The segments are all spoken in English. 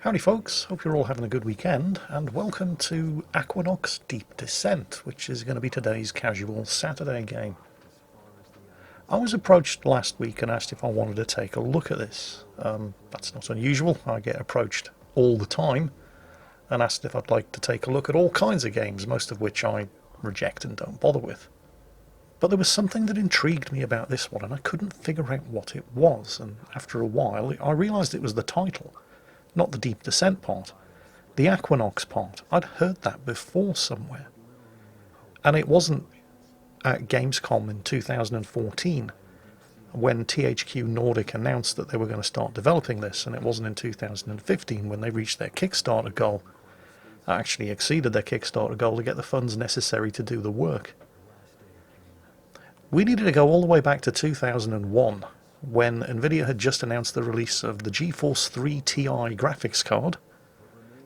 Howdy folks, hope you're all having a good weekend, and welcome to Aquanox Deep Descent, which is going to be today's casual Saturday game. I was approached last week and asked if I wanted to take a look at this. That's not unusual, I get approached all the time and asked if I'd like to take a look at all kinds of games, most of which I reject and don't bother with. But there was something that intrigued me about this one and I couldn't figure out what it was, and after a while I realised it was the title. Not the Deep Descent part, the Aquanox part. I'd heard that before somewhere. And it wasn't at Gamescom in 2014 when THQ Nordic announced that they were going to start developing this, and it wasn't in 2015 when they reached their Kickstarter goal. Actually exceeded their Kickstarter goal to get the funds necessary to do the work. We needed to go all the way back to 2001, when Nvidia had just announced the release of the GeForce 3 Ti graphics card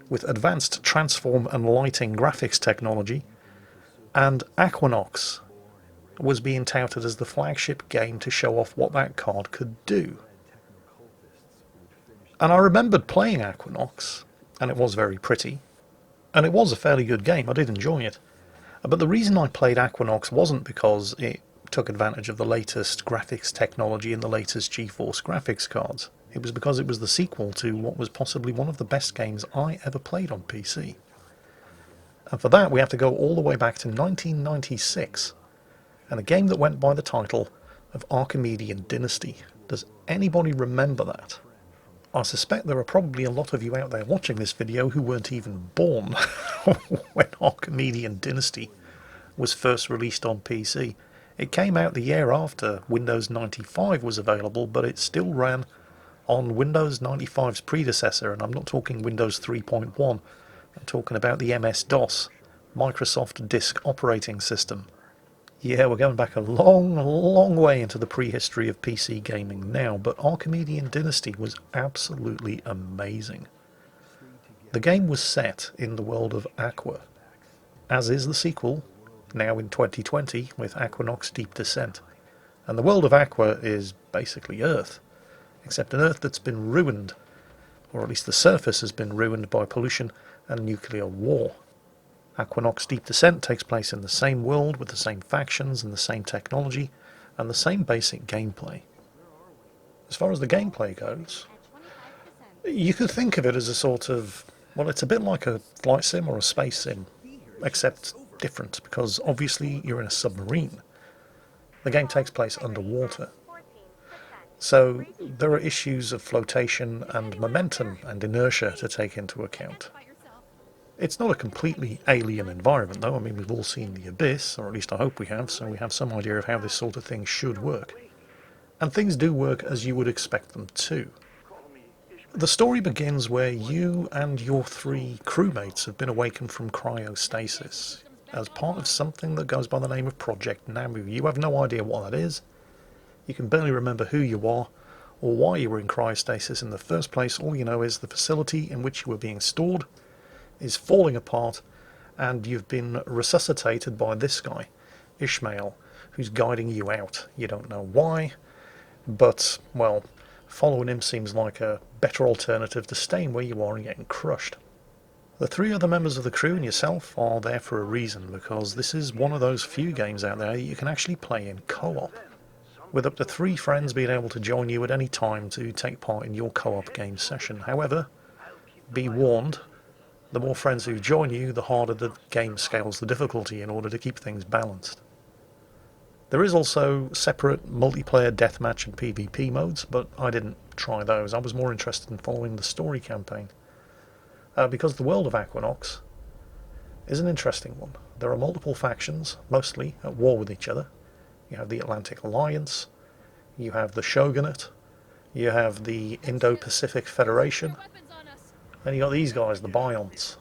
with advanced transform and lighting graphics technology, and Aquanox was being touted as the flagship game to show off what that card could do. And I remembered playing Aquanox, and it was very pretty, and it was a fairly good game. I did enjoy it. But the reason I played Aquanox wasn't because it took advantage of the latest graphics technology and the latest GeForce graphics cards. It was because it was the sequel to what was possibly one of the best games I ever played on PC. And for that we have to go all the way back to 1996, and a game that went by the title of Archimedean Dynasty. Does anybody remember that? I suspect there are probably a lot of you out there watching this video who weren't even born when Archimedean Dynasty was first released on PC. It came out the year after Windows 95 was available, but it still ran on Windows 95's predecessor, and I'm not talking Windows 3.1, I'm talking about the MS-DOS, Microsoft Disk Operating System. Yeah, we're going back a long way into the prehistory of PC gaming now, but Archimedean Dynasty was absolutely amazing. The game was set in the world of Aqua, as is the sequel, now in 2020 with Aquanox Deep Descent. And the world of Aqua is basically Earth, except an Earth that's been ruined, or at least the surface has been ruined by pollution and nuclear war. Aquanox Deep Descent takes place in the same world with the same factions and the same technology and the same basic gameplay. As far as the gameplay goes, you could think of it as a sort of, well, it's a bit like a flight sim or a space sim, except different, because obviously you're in a submarine. The game takes place underwater. So there are issues of flotation and momentum and inertia to take into account. It's not a completely alien environment though. I mean, we've all seen The Abyss, or at least I hope we have, so we have some idea of how this sort of thing should work. And things do work as you would expect them to. The story begins where you and your three crewmates have been awakened from cryostasis as part of something that goes by the name of Project Namu. You have no idea what that is. You can barely remember who you are or why you were in cryostasis in the first place. All you know is the facility in which you were being stored is falling apart, and you've been resuscitated by this guy, Ishmael, who's guiding you out. You don't know why, but, well, following him seems like a better alternative to staying where you are and getting crushed. The three other members of the crew and yourself are there for a reason, because this is one of those few games out there you can actually play in co-op, with up to 3 friends being able to join you at any time to take part in your co-op game session. However, be warned, the more friends who join you, the harder the game scales the difficulty in order to keep things balanced. There is also separate multiplayer deathmatch and PvP modes, but I didn't try those. I was more interested in following the story campaign. Because the world of Aquanox is an interesting one. There are multiple factions, mostly at war with each other. You have the Atlantic Alliance, you have the Shogunate, you have the Indo-Pacific Federation, and you got these guys, the Bionts.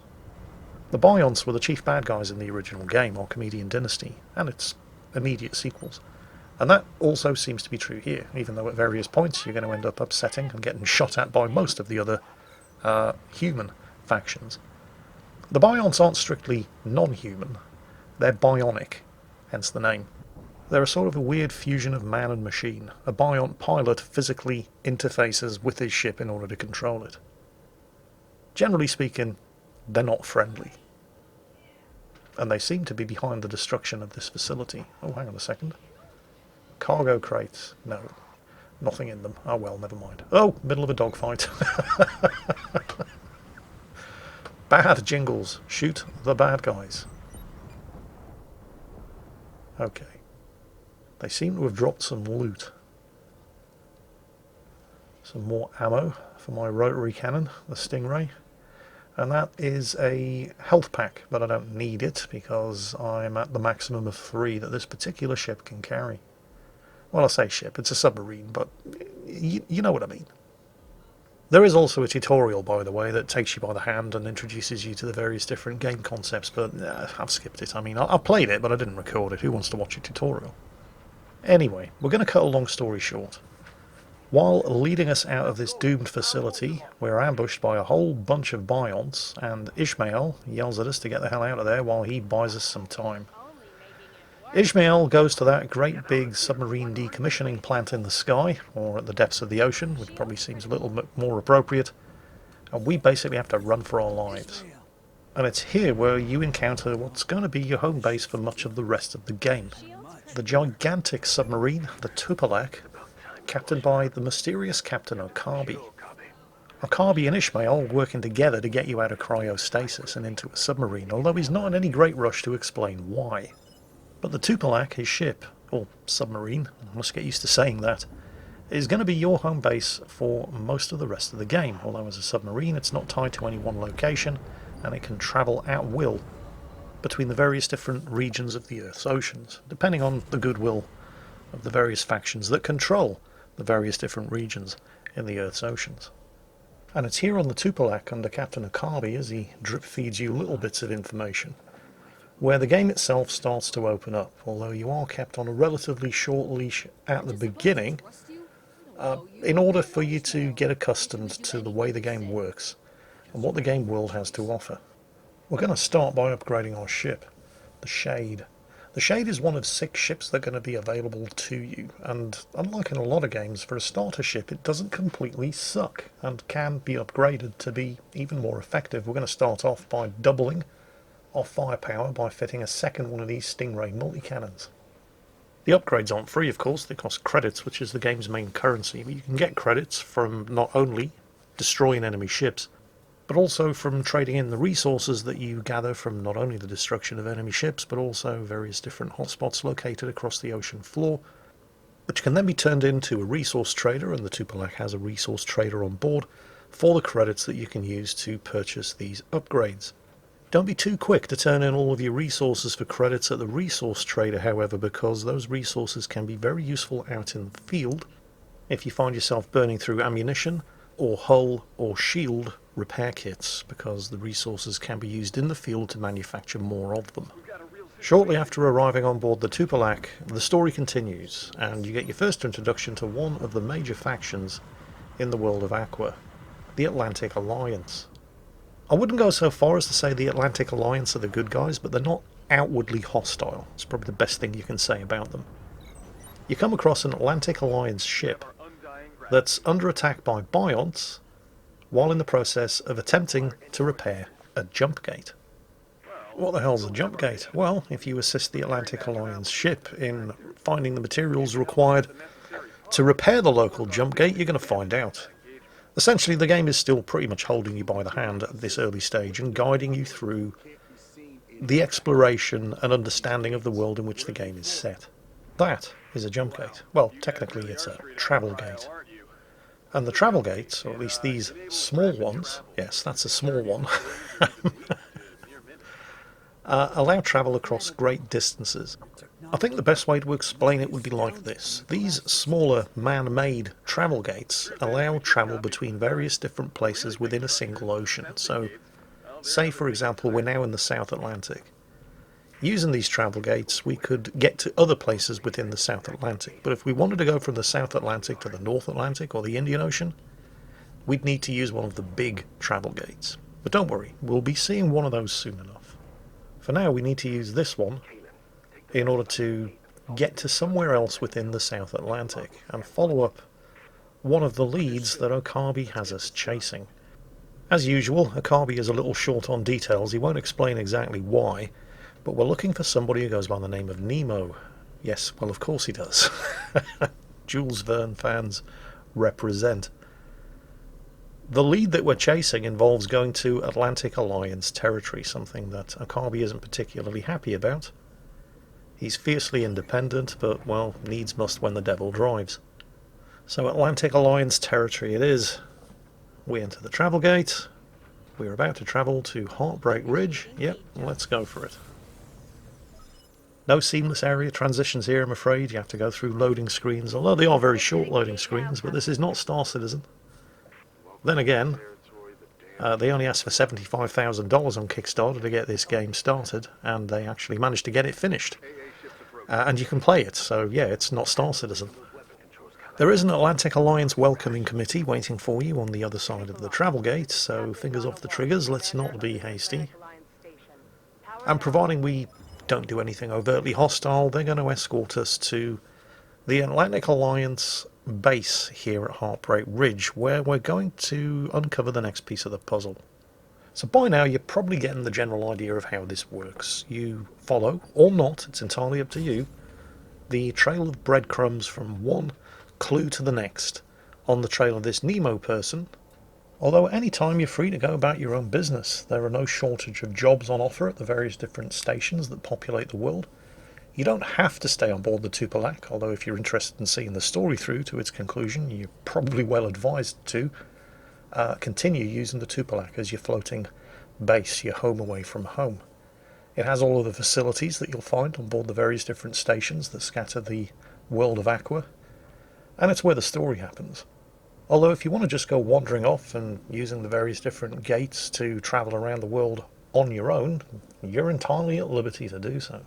The Bionts were the chief bad guys in the original game, Archimedean Dynasty, and its immediate sequels. And that also seems to be true here, even though at various points you're going to end up upsetting and getting shot at by most of the other human factions. The Bionts aren't strictly non-human, they're bionic, hence the name. They're a sort of a weird fusion of man and machine. A Biont pilot physically interfaces with his ship in order to control it. Generally speaking, they're not friendly. And they seem to be behind the destruction of this facility. Oh, hang on a second. Cargo crates. No, nothing in them. Oh well, never mind. Oh, middle of a dogfight. Bad Jingles. Shoot the bad guys. Okay. They seem to have dropped some loot. Some more ammo for my rotary cannon, the Stingray. And that is a health pack, but I don't need it because I'm at the maximum of 3 that this particular ship can carry. Well, I say ship, it's a submarine, but you know what I mean. There is also a tutorial, by the way, that takes you by the hand and introduces you to the various different game concepts, but I've skipped it. I mean, I've played it, but I didn't record it. Who wants to watch a tutorial? Anyway, we're going to cut a long story short. While leading us out of this doomed facility, we're ambushed by a whole bunch of Bionts, and Ishmael yells at us to get the hell out of there while he buys us some time. Ishmael goes to that great big submarine decommissioning plant in the sky, or at the depths of the ocean, which probably seems a little bit more appropriate, and we basically have to run for our lives. And it's here where you encounter what's going to be your home base for much of the rest of the game. The gigantic submarine, the Tupolev, captained by the mysterious Captain Okabe. Okabe and Ishmael working together to get you out of cryostasis and into a submarine, although he's not in any great rush to explain why. But the Tupolev, his ship, or submarine, I must get used to saying that, is going to be your home base for most of the rest of the game, although as a submarine it's not tied to any one location, and it can travel at will between the various different regions of the Earth's oceans, depending on the goodwill of the various factions that control the various different regions in the Earth's oceans. And it's here on the Tupolev under Captain Okabe, as he drip feeds you little bits of information, where the game itself starts to open up, although you are kept on a relatively short leash at the beginning in order for you to get accustomed to the way the game works and what the game world has to offer. We're going to start by upgrading our ship, the Shade. The Shade is one of 6 ships that are going to be available to you, and unlike in a lot of games, for a starter ship it doesn't completely suck and can be upgraded to be even more effective. We're going to start off by doubling our firepower by fitting a second one of these Stingray multi-cannons. The upgrades aren't free, of course. They cost credits, which is the game's main currency, but you can get credits from not only destroying enemy ships, but also from trading in the resources that you gather from not only the destruction of enemy ships, but also various different hotspots located across the ocean floor, which can then be turned into a resource trader, and the Tupolev has a resource trader on board for the credits that you can use to purchase these upgrades. Don't be too quick to turn in all of your resources for credits at the resource trader, however, because those resources can be very useful out in the field if you find yourself burning through ammunition or hull or shield repair kits, because the resources can be used in the field to manufacture more of them. Shortly after arriving on board the Tupolev, the story continues, and you get your first introduction to one of the major factions in the world of Aqua, the Atlantic Alliance. I wouldn't go so far as to say the Atlantic Alliance are the good guys, but they're not outwardly hostile. It's probably the best thing you can say about them. You come across an Atlantic Alliance ship that's under attack by Bionts while in the process of attempting to repair a jump gate. What the hell's a jump gate? Well, if you assist the Atlantic Alliance ship in finding the materials required to repair the local jump gate, you're going to find out. Essentially, the game is still pretty much holding you by the hand at this early stage and guiding you through the exploration and understanding of the world in which the game is set. That is a jump gate. Well, technically it's a travel gate. And the travel gates, or at least these small ones, yes, that's a small one, allow travel across great distances. I think the best way to explain it would be like this. These smaller man-made travel gates allow travel between various different places within a single ocean. So, say for example we're now in the South Atlantic. Using these travel gates we could get to other places within the South Atlantic, but if we wanted to go from the South Atlantic to the North Atlantic or the Indian Ocean, we'd need to use one of the big travel gates. But don't worry, we'll be seeing one of those soon enough. For now we need to use this one in order to get to somewhere else within the South Atlantic and follow up one of the leads that Okabe has us chasing. As usual, Akabi is a little short on details. He won't explain exactly why, but we're looking for somebody who goes by the name of Nemo. Yes, well, of course he does. Jules Verne fans represent. The lead that we're chasing involves going to Atlantic Alliance territory, something that Akabi isn't particularly happy about. He's fiercely independent, but, well, needs must when the devil drives. So Atlantic Alliance territory it is. We enter the travel gate. We're about to travel to Heartbreak Ridge. Yep, let's go for it. No seamless area transitions here, I'm afraid. You have to go through loading screens, although they are very short loading screens, but this is not Star Citizen. Then again, they only asked for $75,000 on Kickstarter to get this game started, and they actually managed to get it finished. And you can play it, so yeah, it's not Star Citizen. There is an Atlantic Alliance welcoming committee waiting for you on the other side of the travel gate, so fingers off the triggers, let's not be hasty. And providing we don't do anything overtly hostile, they're going to escort us to the Atlantic Alliance base here at Heartbreak Ridge, where we're going to uncover the next piece of the puzzle. So by now you're probably getting the general idea of how this works. You follow, or not, it's entirely up to you, the trail of breadcrumbs from one clue to the next on the trail of this Nemo person. Although at any time you're free to go about your own business. There are no shortage of jobs on offer at the various different stations that populate the world. You don't have to stay on board the Tupolak, although if you're interested in seeing the story through to its conclusion, you're probably well advised to continue using the Tupolak as your floating base, your home away from home. It has all of the facilities that you'll find on board the various different stations that scatter the world of Aqua, and it's where the story happens. Although if you want to just go wandering off and using the various different gates to travel around the world on your own, you're entirely at liberty to do so.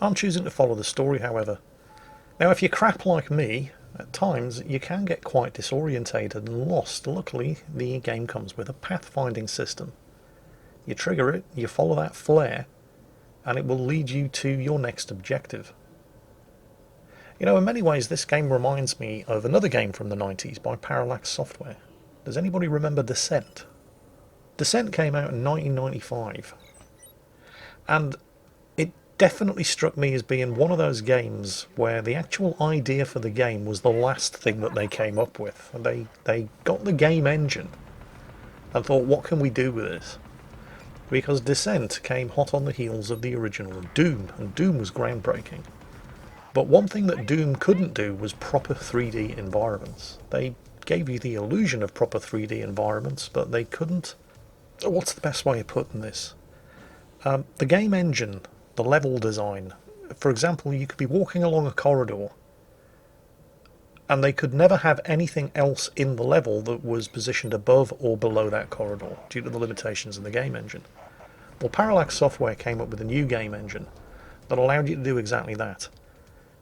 I'm choosing to follow the story, however. Now, if you're crap like me, at times you can get quite disorientated and lost. Luckily, the game comes with a pathfinding system. You trigger it, you follow that flare, and it will lead you to your next objective. You know, in many ways this game reminds me of another game from the 90s by Parallax Software. Does anybody remember Descent? Descent came out in 1995, and it definitely struck me as being one of those games where the actual idea for the game was the last thing that they came up with. They got the game engine and thought, what can we do with this? Because Descent came hot on the heels of the original Doom, and Doom was groundbreaking. But one thing that Doom couldn't do was proper 3D environments. They gave you the illusion of proper 3D environments, but they couldn't... What's the best way of putting this? The game engine, the level design, for example, you could be walking along a corridor and they could never have anything else in the level that was positioned above or below that corridor due to the limitations in the game engine. Well, Parallax Software came up with a new game engine that allowed you to do exactly that.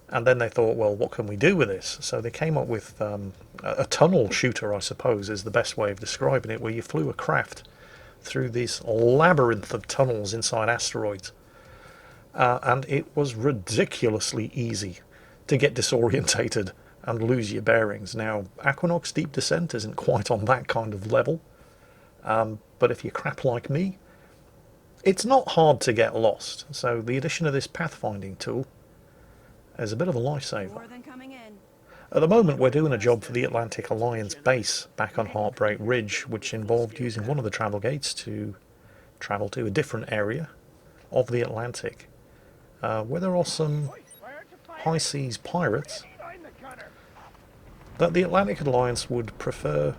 And then they thought, well, what can we do with this? So they came up with a tunnel shooter, I suppose, is the best way of describing it, where you flew a craft through this labyrinth of tunnels inside asteroids. And it was ridiculously easy to get disorientated and lose your bearings. Now, Aquanox Deep Descent isn't quite on that kind of level, but if you're crap like me, it's not hard to get lost. So the addition of this pathfinding tool is a bit of a lifesaver. At the moment we're doing a job for the Atlantic Alliance base back on Heartbreak Ridge, which involved using one of the travel gates to travel to a different area of the Atlantic, where there are some high seas pirates that the Atlantic Alliance would prefer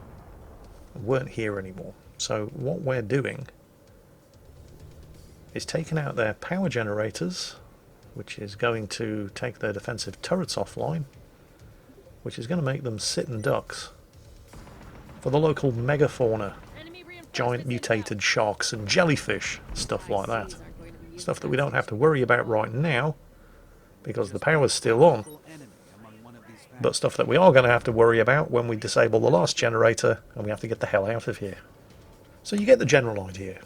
weren't here anymore. So what we're doing is taking out their power generators, which is going to take their defensive turrets offline, which is going to make them sitting ducks for the local megafauna, giant mutated sharks and jellyfish, stuff like that. Stuff that we don't have to worry about right now, because the power's still on. But stuff that we are going to have to worry about when we disable the last generator and we have to get the hell out of here. So you get the general idea.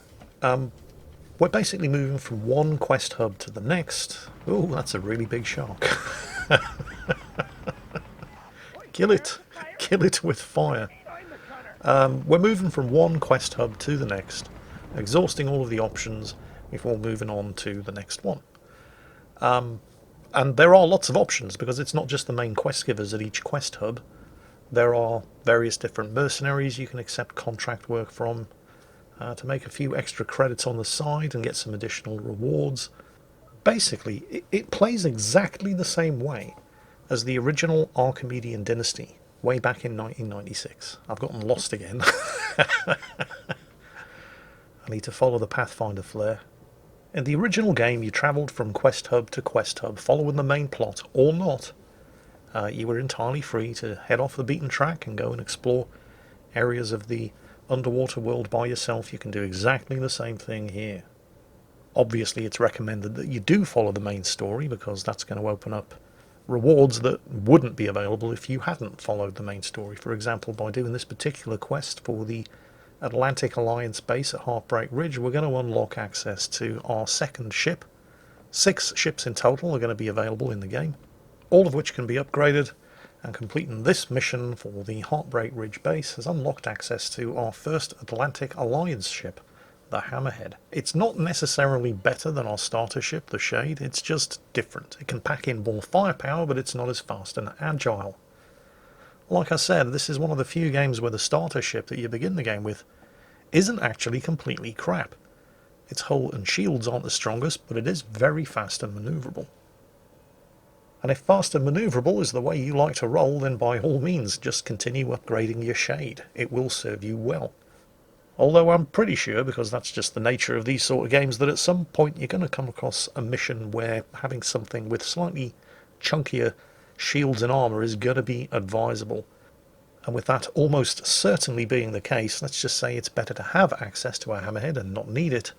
We're basically moving from one quest hub to the next. Oh, that's a really big shark. Kill it. Kill it with fire. We're moving from one quest hub to the next, exhausting all of the options before moving on to the next one. And there are lots of options because it's not just the main quest givers at each quest hub. There are various different mercenaries you can accept contract work from to make a few extra credits on the side and get some additional rewards. Basically, it plays exactly the same way as the original Archimedean Dynasty way back in 1996. I've gotten lost again. I need to follow the Pathfinder flair. In the original game, you travelled from quest hub to quest hub, following the main plot or not. You were entirely free to head off the beaten track and go and explore areas of the underwater world by yourself. You can do exactly the same thing here. Obviously, it's recommended that you do follow the main story because that's going to open up rewards that wouldn't be available if you hadn't followed the main story. For example, by doing this particular quest for the Atlantic Alliance base at Heartbreak Ridge, we're going to unlock access to our second ship. 6 ships in total are going to be available in the game, all of which can be upgraded, and completing this mission for the Heartbreak Ridge base has unlocked access to our first Atlantic Alliance ship, the Hammerhead. It's not necessarily better than our starter ship, the Shade, it's just different. It can pack in more firepower, but it's not as fast and agile. Like I said, this is one of the few games where the starter ship that you begin the game with isn't actually completely crap. Its hull and shields aren't the strongest, but it is very fast and manoeuvrable. And if fast and manoeuvrable is the way you like to roll, then by all means just continue upgrading your Shade. It will serve you well. Although I'm pretty sure, because that's just the nature of these sort of games, that at some point you're going to come across a mission where having something with slightly chunkier shields and armour is going to be advisable. And with that almost certainly being the case, let's just say it's better to have access to a Hammerhead and not need it,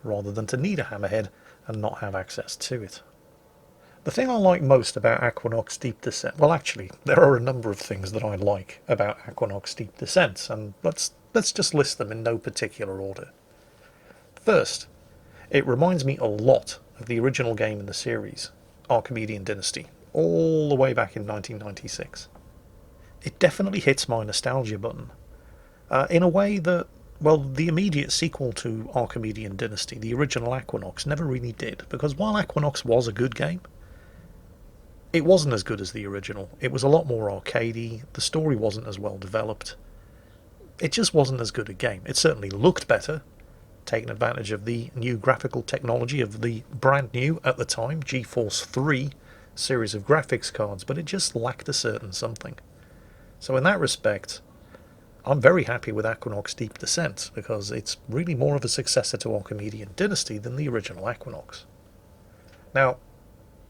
rather than to need a Hammerhead and not have access to it. The thing I like most about Aquanox Deep Descent, well actually, there are a number of things that I like about Aquanox Deep Descent, and let's just list them in no particular order. First, it reminds me a lot of the original game in the series, Archimedean Dynasty, all the way back in 1996. It definitely hits my nostalgia button, in a way that, well, the immediate sequel to Archimedean Dynasty, the original Aquanox, never really did, because while Aquanox was a good game, it wasn't as good as the original. It was a lot more arcadey, the story wasn't as well developed. It just wasn't as good a game. It certainly looked better, taking advantage of the new graphical technology of the brand new, at the time, GeForce 3 series of graphics cards, but it just lacked a certain something. So in that respect, I'm very happy with Aquanox Deep Descent, because it's really more of a successor to Archimedean Dynasty than the original Aquanox. Now,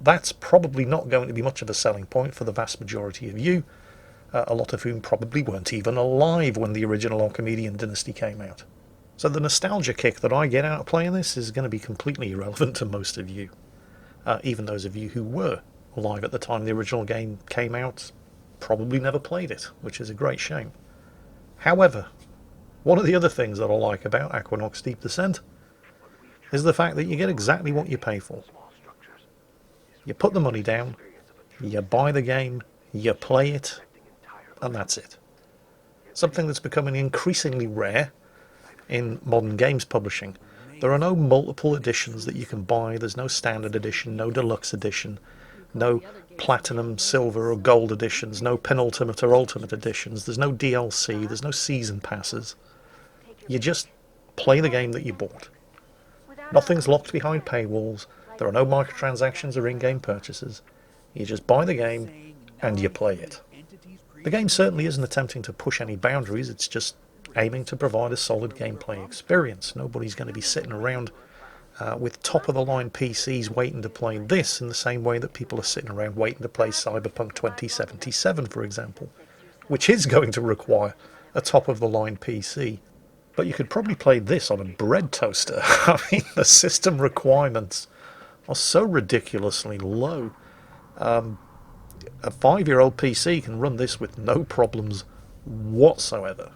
that's probably not going to be much of a selling point for the vast majority of you, a lot of whom probably weren't even alive when the original Archimedean Dynasty came out. So the nostalgia kick that I get out of playing this is going to be completely irrelevant to most of you. Even those of you who were alive at the time the original game came out probably never played it, which is a great shame. However, one of the other things that I like about Aquanox Deep Descent is the fact that you get exactly what you pay for. You put the money down, you buy the game, you play it, and that's it. Something that's becoming increasingly rare in modern games publishing. There are no multiple editions that you can buy. There's no standard edition, no deluxe edition, no platinum, silver or gold editions, no penultimate or ultimate editions. There's no DLC, there's no season passes. You just play the game that you bought. Nothing's locked behind paywalls. There are no microtransactions or in-game purchases. You just buy the game and you play it. The game certainly isn't attempting to push any boundaries, it's just aiming to provide a solid gameplay experience. Nobody's going to be sitting around with top-of-the-line PCs waiting to play this in the same way that people are sitting around waiting to play Cyberpunk 2077, for example, which is going to require a top-of-the-line PC. But you could probably play this on a bread toaster. I mean, the system requirements are so ridiculously low. A 5-year-old PC can run this with no problems whatsoever.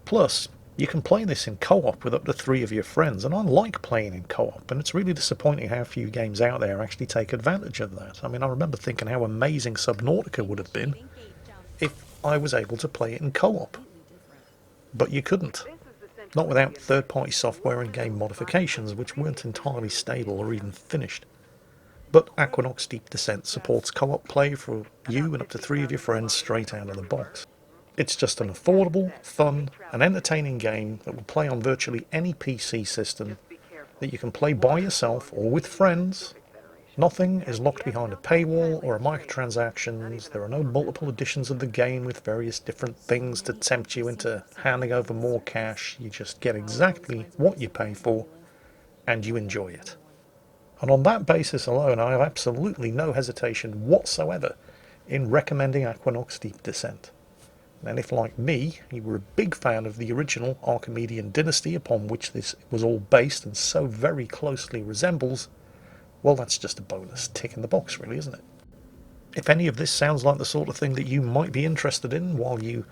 Plus, you can play this in co-op with up to 3 of your friends, and I like playing in co-op, and it's really disappointing how few games out there actually take advantage of that. I mean, I remember thinking how amazing Subnautica would have been if I was able to play it in co-op. but you couldn't. Not without third-party software and game modifications which weren't entirely stable or even finished. But Aquanox Deep Descent supports co-op play for you and up to 3 of your friends straight out of the box. It's just an affordable, fun and entertaining game that will play on virtually any PC system, that you can play by yourself or with friends. Nothing is locked behind a paywall or a microtransactions. There are no multiple editions of the game with various different things to tempt you into handing over more cash. You just get exactly what you pay for and you enjoy it. And on that basis alone, I have absolutely no hesitation whatsoever in recommending Aquanox Deep Descent. And if, like me, you were a big fan of the original Archimedean Dynasty upon which this was all based and so very closely resembles, well, that's just a bonus tick in the box, really, isn't it? If any of this sounds like the sort of thing that you might be interested in while you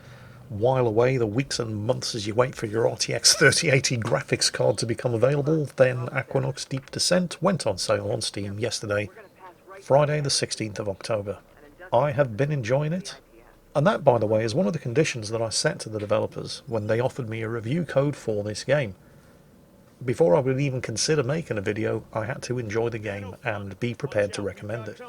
while away the weeks and months as you wait for your RTX 3080 graphics card to become available, then Aquanox Deep Descent went on sale on Steam yesterday, Friday the 16th of October. I have been enjoying it, and that, by the way, is one of the conditions that I set to the developers when they offered me a review code for this game. Before I would even consider making a video, I had to enjoy the game and be prepared to recommend it.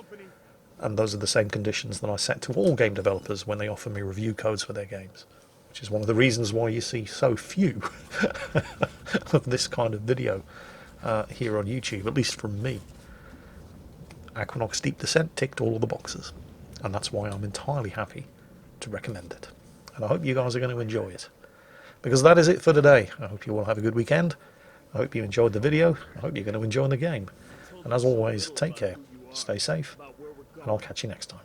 And those are the same conditions that I set to all game developers when they offer me review codes for their games. Which is one of the reasons why you see so few of this kind of video here on YouTube, at least from me. Aquanox Deep Descent ticked all of the boxes, and that's why I'm entirely happy to recommend it. And I hope you guys are going to enjoy it. Because that is it for today. I hope you all have a good weekend. I hope you enjoyed the video. I hope you're going to enjoy the game. And as always, take care, stay safe, and I'll catch you next time.